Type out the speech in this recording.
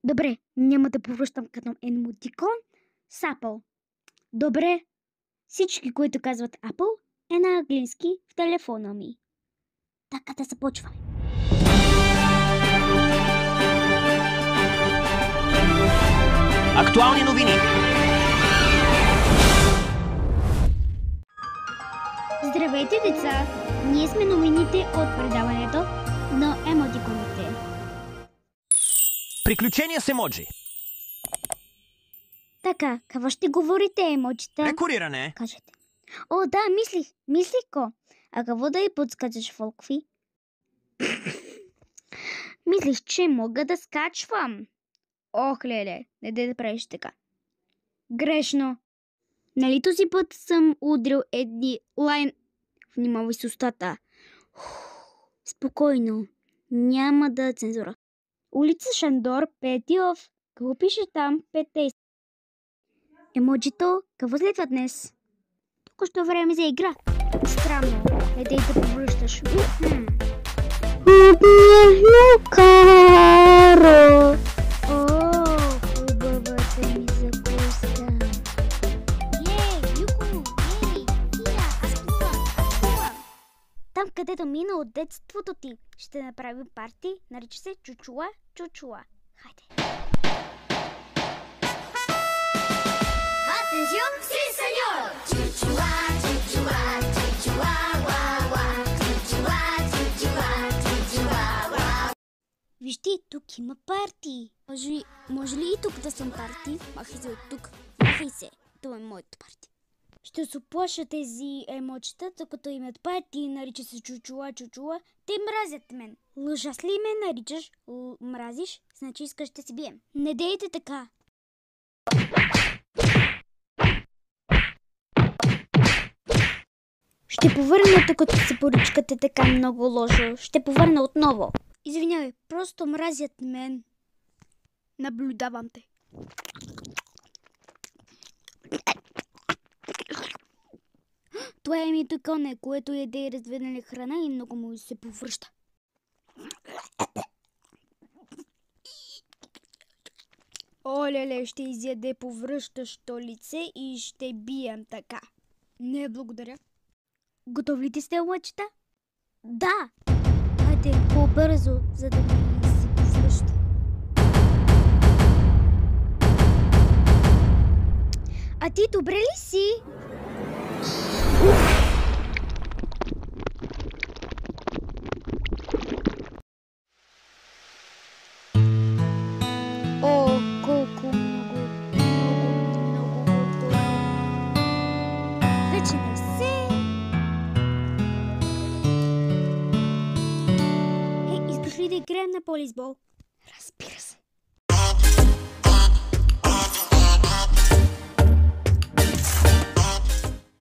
Добре, няма да повръщам като емотикон с Apple. Добре, всички, които казват Apple, е на английски в телефона ми. Така да започваме. Актуални новини. Здравейте, деца! Ние сме новините от предаването на емотиконите. Приключения с емоджи. Така, какво ще говорите, емоджита? Декориране. Кажете. О, да, мислих ко. А какво да й подскачаш, Волкви? Мислих, че мога да скачвам. Ох, леле, не дай да правиш така. Грешно. Нали този път съм удрил едни лайн... Внимавай с устата. Спокойно. Няма да цензура. Улица Шандор, Петиов. Какво пише там? 15. Емоджито, какво следва днес? Току-що време за игра. Странно. Не дей да повръщаш. Каро! О, хубавата ми закуска. Юко, Кия, аз плувам. Там, където мина от детството ти, ще направим парти, нарича се Чучуа. Хайде. Atención, sí señor. Chuchua, chuchua, chuchua, guau, guau. Chuchua, chuchua, chuchua, guau. Виж ти, тук има парти. Може ли и тук да съм парти? Махай се от тук. Махай се. Това е моето парти. Ще се оплаша тези емочета, докато имат парти, нарича се Чучуа. Те мразят мен. Лъжас ли ме наричаш? Мразиш? Значи искаш да си бием. Не дейте така. Ще повърна, докато се поръчкате така много лошо. Ще повърна отново. Извинявай, просто мразят мен. Наблюдавам те. Това е мито коне, което яде разведена храна и много му се повръща. Оле, ще изяде повръщащо лице и ще бием така. Не, благодаря. Готови ли сте, мъчета? Да! Хайде по-бързо, за да ми се повръща. А ти добре ли си? О, колко много готово. Вече не се. Искаш ли да играем на полисбол? Разбира се.